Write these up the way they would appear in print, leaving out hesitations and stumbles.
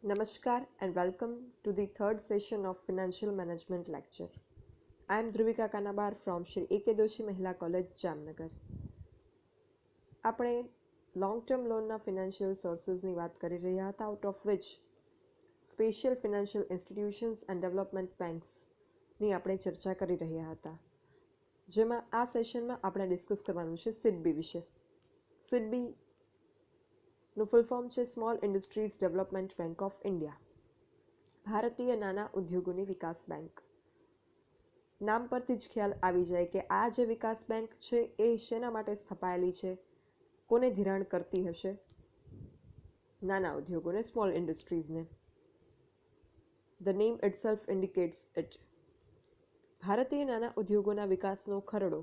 Namaskar and welcome to the third session of Financial Management lecture. I am Dhruvika Kanabar from Shri A.K. Doshi Mahila College, Jamnagar. આપણે long term લોનના financial સોર્સિસની વાત કરી રહ્યા હતા, out of which special financial institutions and development બેંક્સની આપણે ચર્ચા કરી રહ્યા હતા, જેમાં આ સેશનમાં આપણે ડિસ્કસ કરવાનું છે સિડબી વિશે. સિડબીનું ફૂલ ફોર્મ છે small industries development bank of India, ભારતીય નાના ઉદ્યોગોની વિકાસ બેંક. નામ પરથી જ ખ્યાલ આવી જાય કે આ જે વિકાસ બેંક છે એ શેના માટે સ્થપાયેલી છે, કોને ધિરાણ કરતી હશે? નાના ઉદ્યોગોને, સ્મોલ ઇન્ડસ્ટ્રીઝને. The name itself indicates it. ભારતીય નાના ઉદ્યોગોના વિકાસનો ખરડો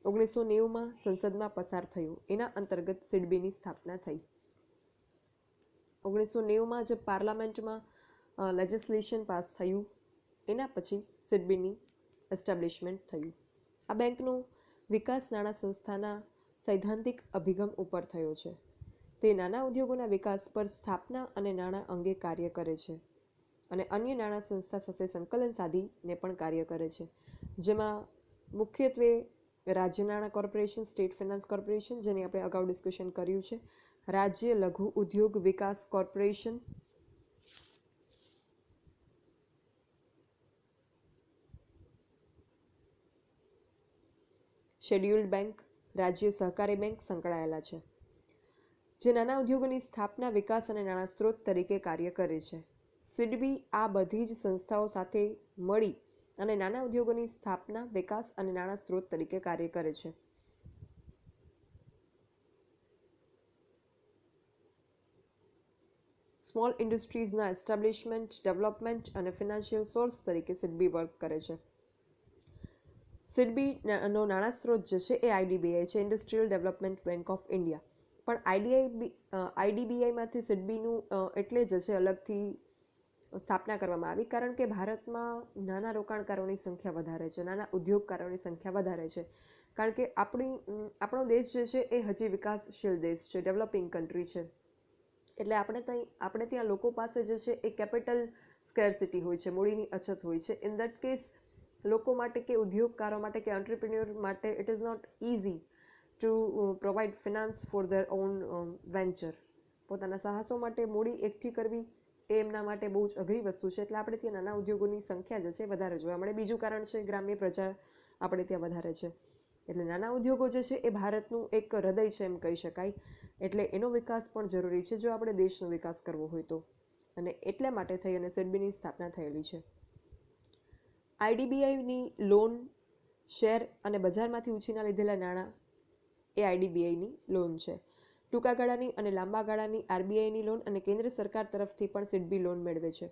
1990માં સંસદમાં પસાર થયો. એના અંતર્ગત સિડબીની સ્થાપના થઈ. 1990માં જે પાર્લામેન્ટમાં લેજિસ્લેશન પાસ થયું એના પછી સિડબીની એસ્ટાબ્લિશમેન્ટ થયું. આ બેંકનો વિકાસ નાણાં સંસ્થાના સૈદ્ધાંતિક અભિગમ ઉપર થયો છે. તે નાના ઉદ્યોગોના વિકાસ પર સ્થાપના અને નાણાં અંગે કાર્ય કરે છે અને અન્ય નાણાં સંસ્થા સાથે સંકલન સાધીને પણ કાર્ય કરે છે, જેમાં મુખ્યત્વે રાજ્ય નાણાં કોર્પોરેશન, સ્ટેટ ફાઇનાન્સ કોર્પોરેશન, જેની આપણે અગાઉ ડિસ્કશન કર્યું છે, રાજ્ય લઘુ ઉદ્યોગ વિકાસ કોર્પોરેશન, શેડ્યુલ્ડ બેંક, રાજ્ય સહકારી બેંક સંકળાયેલા છે, જે નાના ઉદ્યોગોની સ્થાપના, વિકાસ અને નાણાં સ્ત્રોત તરીકે કાર્ય કરે છે. સિડબી આ બધી જ સંસ્થાઓ સાથે મળી અને નાના ઉદ્યોગોની સ્થાપના, વિકાસ અને નાણાં સ્ત્રોત તરીકે કાર્ય કરે છે. સ્મોલ ઇન્ડસ્ટ્રીઝના એસ્ટાબ્લિશમેન્ટ, ડેવલપમેન્ટ અને ફિનાન્શિયલ સોર્સ તરીકે સિડબી વર્ક કરે છે. સિડબીનો નાણાં સ્ત્રોત જે છે એ આઈડીબીઆઈ છે, industrial development bank of India. પણ આઈડીબીઆઈમાંથી સિડબીનું એટલે જ છે અલગથી સ્થાપના કરવામાં આવી, કારણ કે ભારતમાં નાના રોકાણકારોની સંખ્યા વધારે છે, નાના ઉદ્યોગકારોની સંખ્યા વધારે છે, કારણ કે આપણો દેશ જે છે એ હજી વિકાસશીલ દેશ છે, ડેવલપિંગ કન્ટ્રી છે. એટલે આપણે ત્યાં લોકો પાસે જે છે એ કેપિટલ સ્કેર્સિટી હોય છે, મૂડીની અછત હોય છે. ઇન દેટ કેસ લોકો માટે કે ઉદ્યોગકારો માટે કે એન્ટરપ્રિન્યોર માટે it is not easy to provide finance for their own venture. પોતાના સાહસો માટે મૂડી એકઠી કરવી એ એમના માટે બહુ જ અઘરી વસ્તુ છે. એટલે આપણે ત્યાં નાના ઉદ્યોગોની સંખ્યા જે છે વધારે જોવા મળે. બીજું કારણ છે ગ્રામ્ય પ્રજા આપણે ત્યાં વધારે છે. એટલે નાના ઉદ્યોગો જે છે એ ભારતનું એક હૃદય છે એમ કહી શકાય. એટલે એનો વિકાસ પણ જરૂરી છે જો આપણે દેશનો વિકાસ કરવો હોય તો, અને એટલા માટે થઈ અને સિડબીની સ્થાપના થયેલી છે. આઈડીબીઆઈની લોન, શેર અને બજારમાંથી ઉછીના લીધેલા નાણાં એ આઈડીબીઆઈની લોન છે. ટૂંકા ગાળાની અને લાંબા ગાળાની આરબીઆઈની લોન અને કેન્દ્ર સરકાર તરફથી પણ સિડબી લોન મેળવે છે.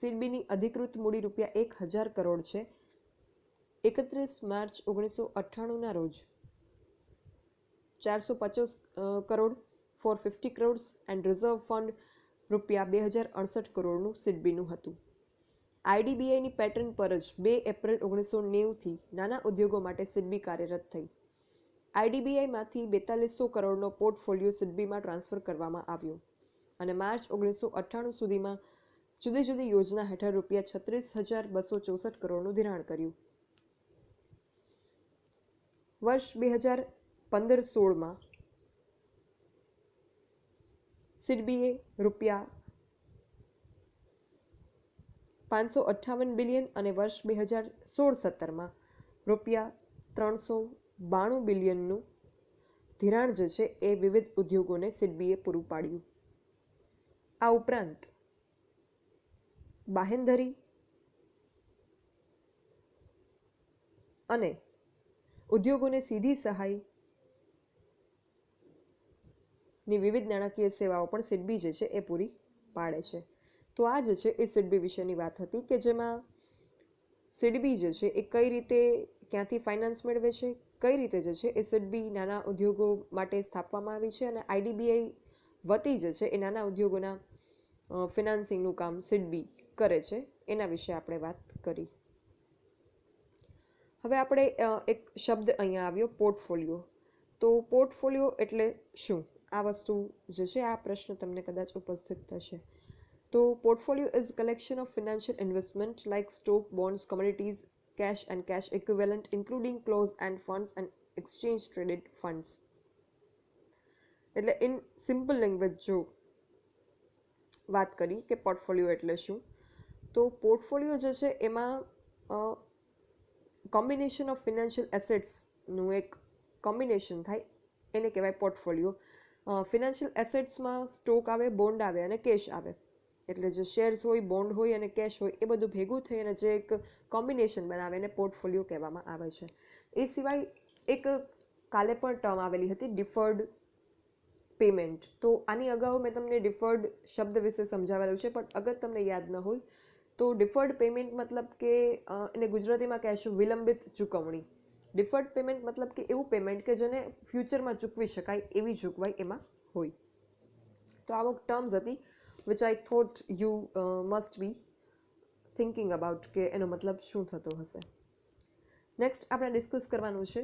સિડબીની અધિકૃત મૂડી ₹1000 કરોડ છે. 31 માર્ચ 1998ના રોજ 450 crore, 450 crores and reserve fund ₹2068 કરોડનું સિડબીનું હતું. આઈડીબીઆઈની પેટર્ન પર જ 2 એપ્રિલ 1990થી નાના ઉદ્યોગો માટે સિડબી કાર્યરત થઈ. આઈડીબીઆઈમાંથી 4200 કરોડનો પોર્ટફોલિયો સિડબીમાં ટ્રાન્સફર કરવામાં આવ્યો અને માર્ચ 1998 સુધીમાં જુદી જુદી યોજના હેઠળ ₹36,264 કરોડનું ધિરાણ કર્યું. વર્ષ 2015-16માં સિડબીએ ₹558 બિલિયન અને વર્ષ 2016-17માં ₹392 બિલિયનનું ધિરાણ જે છે એ વિવિધ ઉદ્યોગોને સિડબીએ પૂરું પાડ્યું. આ ઉપરાંત બાહેંધરી અને ઉદ્યોગોને સીધી સહાયની વિવિધ નાણાકીય સેવાઓ પણ સિડબી જે છે એ પૂરી પાડે છે. તો આ જે છે એ સિડબી વિશેની વાત હતી કે જેમાં સિડબી જે છે એ કઈ રીતે, ક્યાંથી ફાઇનાન્સ મેળવે છે, કઈ રીતે જે છે એ સિડબી નાના ઉદ્યોગો માટે સ્થાપવામાં આવી છે અને આઈડીબીઆઈ વતી જે છે એ નાના ઉદ્યોગોના ફિનાન્સિંગનું કામ સિડબી કરે છે, એના વિશે આપણે વાત કરી. હવે આપણે એક શબ્દ અહીંયા આવ્યો, પોર્ટફોલિયો. તો પોર્ટફોલિયો એટલે શું? આ વસ્તુ જે છે, આ પ્રશ્ન તમને કદાચ ઉપસ્થિત થશે. તો portfolio is collection of financial investment like stock, bonds, commodities, cash and cash equivalent, including closed-end funds and exchange traded funds. એટલે ઇન સિમ્પલ લેંગ્વેજ જો વાત કરી કે પોર્ટફોલિયો એટલે શું, તો પોર્ટફોલિયો જે છે એમાં કોમ્બિનેશન ઓફ ફિનાન્શિયલ એસેટ્સનું એક કોમ્બિનેશન થાય, એને કહેવાય પોર્ટફોલિયો. ફિનાન્શિયલ એસેટ્સમાં સ્ટોક આવે, બોન્ડ આવે અને કેશ આવે. એટલે જે શેર્સ હોય, બોન્ડ હોય અને કેશ હોય એ બધું ભેગું થઈ અને જે એક કોમ્બિનેશન બનાવે એને પોર્ટફોલિયો કહેવામાં આવે છે. એ સિવાય એક કાલે પણ ટર્મ આવેલી હતી ડિફર્ડ પેમેન્ટ. તો આની અગાઉ મેં તમને ડિફર્ડ શબ્દ વિશે સમજાવેલું છે, પણ અગર તમને યાદ ન હોય તો ડિફર્ડ પેમેન્ટ મતલબ કે એને ગુજરાતીમાં કહેશું વિલંબિત ચૂકવણી. ડિફર્ડ પેમેન્ટ મતલબ કે એવું પેમેન્ટ કે જેને ફ્યુચરમાં ચૂકવી શકાય એવી જોગવાઈ એમાં હોય. તો આ ટર્મ્સ હતી which I thought you must be thinking about કે એનો મતલબ શું થતો હશે. નેક્સ્ટ આપણે ડિસ્કસ કરવાનું છે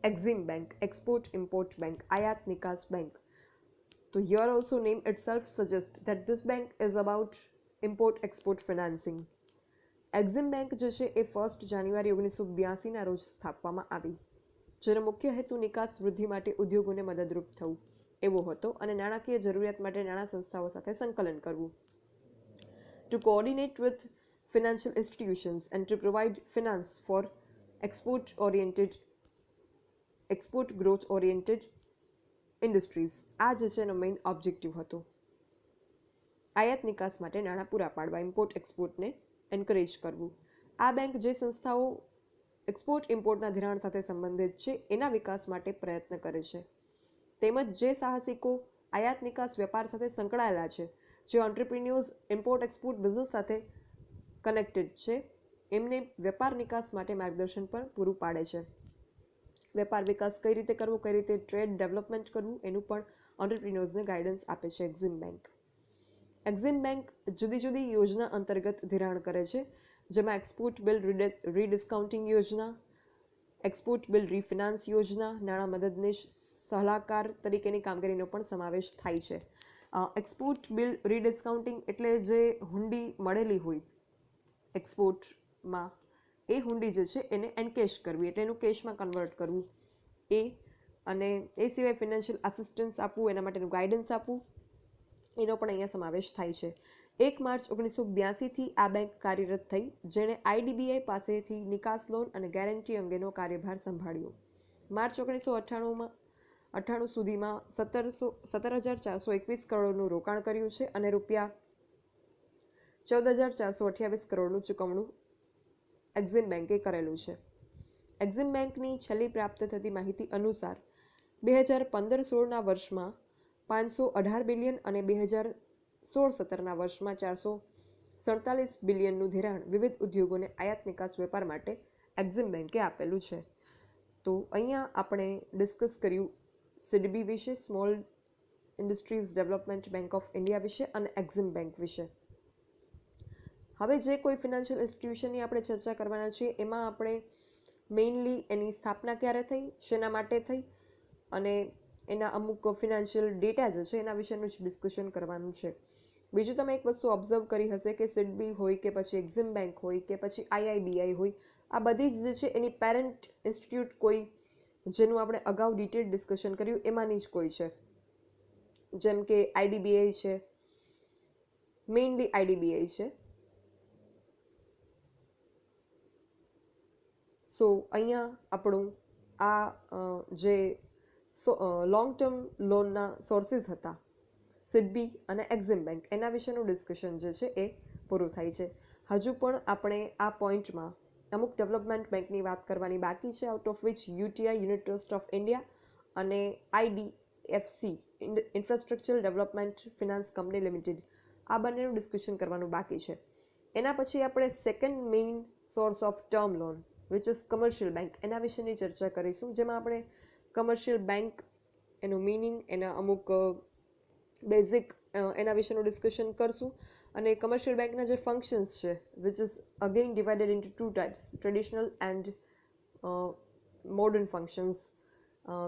EXIM bank, export import bank, આયાત નિકાસ બેંક. તો here also name itself suggest that this bank is about import export financing. EXIM bank જે છે એ 1 જાન્યુઆરી 1982ના રોજ સ્થાપવામાં આવી, જેનો મુખ્ય હેતુ નિકાસ વૃદ્ધિ માટે ઉદ્યોગોને મદદરૂપ થવું એવો હતો અને નાણાકીય જરૂરિયાત માટે નાણાં સંસ્થાઓ સાથે સંકલન કરવું. To coordinate with financial institutions and to provide finance for export growth oriented industries. આ જે છે એનો મેઇન ઓબ્જેક્ટિવ હતો. આયાત નિકાસ માટે નાણાં પૂરા પાડવા, ઇમ્પોર્ટ એક્સપોર્ટને એન્કરેજ કરવું. આ બેંક જે સંસ્થાઓ એક્સપોર્ટ ઇમ્પોર્ટના ધિરાણ સાથે સંબંધિત છે એના વિકાસ માટે પ્રયત્ન કરે છે, તેમજ જે સાહસિકો આયાત નિકાસ વેપાર સાથે સંકળાયેલા છે, જે ઓન્ટરપ્રિન્યોર્સ ઇમ્પોર્ટ એક્સપોર્ટ બિઝનેસ સાથે કનેક્ટેડ છે, એમને વેપાર નિકાસ માટે માર્ગદર્શન પણ પૂરું પાડે છે. વેપાર વિકાસ કઈ રીતે કરવો, કઈ રીતે ટ્રેડ ડેવલપમેન્ટ કરવું એનું પણ ઓન્ટરપ્રિન્યોર્સને ગાઈડન્સ આપે છે એક્ઝિમ બેંક. એક્ઝિમ બેંક જુદી જુદી યોજના અંતર્ગત ધિરાણ કરે છે, જેમાં એક્સપોર્ટ બિલ રીડિસ્કાઉન્ટિંગ યોજના, એક્સપોર્ટ બિલ રીફિનાન્સ યોજના, નાણાં મદદનીશ સલાહકાર તરીકેની કામગીરીનો પણ સમાવેશ થાય છે. એક્સપોર્ટ બિલ રીડિસ્કાઉન્ટિંગ એટલે જે હુંડી મળેલી હોય એક્સપોર્ટમાં, એ હુંડી જે છે એને એનકેશ કરવી, એટલે એનું કેશમાં કન્વર્ટ કરવું એ. અને એ સિવાય ફિનાન્શિયલ આસિસ્ટન્સ આપવું, એના માટેનું ગાઈડન્સ આપવું, એનો પણ અહીંયા સમાવેશ થાય છે. 1 માર્ચ 1982થી આ બેંક કાર્યરત થઈ, જેણે આઈડીબીઆઈ પાસેથી નિકાસ લોન અને ગેરંટી અંગેનો કાર્યભાર સંભાળ્યો. માર્ચ 1998 સુધીમાં 17,421 કરોડનું રોકાણ કર્યું છે અને રૂપિયા 14,428 કરોડનું ચૂકવણું એક્ઝિમ બેંકે કરેલું છે. એક્ઝિમ બેંકની છેલ્લી પ્રાપ્ત થતી માહિતી અનુસાર 2015-16ના વર્ષમાં 518 બિલિયન અને 2016-17ના વર્ષમાં 447 બિલિયનનું ધિરાણ વિવિધ ઉદ્યોગોને આયાત નિકાસ વેપાર માટે એક્ઝિમ બેંકે આપેલું છે. તો અહીંયા આપણે ડિસ્કસ કર્યું સિડબી વિશે, small industries development bank of India વિશે અને એક્ઝિમ બેંક વિશે. હવે જે કોઈ ફિનાન્શિયલ ઇન્સ્ટિટ્યુશનની આપણે ચર્ચા કરવાના છીએ એમાં આપણે મેઇનલી એની સ્થાપના ક્યારે થઈ, શેના માટે થઈ અને એના અમુક ફિનાન્શિયલ ડેટા જે છે એના વિશેનું જ ડિસ્કશન કરવાનું છે. બીજું તમે એક વસ્તુ ઓબ્ઝર્વ કરી હશે કે સિડબી હોય કે પછી એક્ઝિમ બેંક હોય કે પછી આઈઆઈબીઆઈ હોય, આ બધી જ જે છે એની પેરેન્ટ ઇન્સ્ટિટ્યૂટ કોઈ જેનું આપણે અગાઉ ડિટેલ ડિસ્કશન કર્યું એમાંની જ કોઈ છે. જેમ કે આઈડીબીઆઈ છે, મેઇનલી આઈડીબીઆઈ છે. સો અહીંયા આપણું આ જે લોંગ ટર્મ લોનના સોર્સિસ હતા સિડબી અને એક્ઝિમ બેંક, એના વિશેનું ડિસ્કશન જે છે એ પૂરું થાય છે. હજુ પણ આપણે આ પોઈન્ટમાં અમુક ડેવલપમેન્ટ બેંકની વાત કરવાની બાકી છે, out of which UTI unit trust of India અને IDFC infrastructure development finance company limited, આ બંનેનું ડિસ્કશન કરવાનું બાકી છે. એના પછી આપણે second main source of term loan which is commercial bank, એના વિશેની ચર્ચા કરીશું, જેમાં આપણે કમર્શિયલ બેંક, એનું મિનિંગ, એના અમુક બેઝિક એના વિશેનું ડિસ્કશન કરશું. અને કમર્શિયલ બેંકના જે ફંક્શન્સ છે which is again divided into 2 types, traditional and modern functions.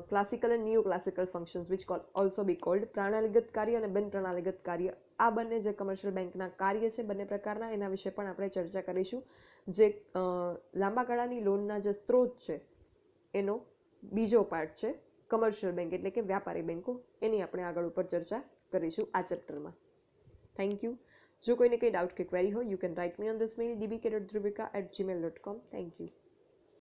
Classical and neo classical functions which also be called, પ્રણાલીગત કાર્ય અને બિન પ્રણાલીગત કાર્ય. આ બંને જે કમર્શિયલ બેંકના કાર્ય છે બંને પ્રકારના, એના વિશે પણ આપણે ચર્ચા કરીશું. જે લાંબા ગાળાની લોનના જે સ્ત્રોત છે એનો બીજો પાર્ટ છે કમર્શિયલ બેંક એટલે કે વ્યાપારી બેંકો, એની આપણે આગળ ઉપર ચર્ચા કરીશું આ ચેપ્ટરમાં. Thank you. જો કોઈને કંઈ ડાઉટ કે ક્વેરી હોય, you can write me on this mail dbk.dhruvika@gmail.com. Thank you.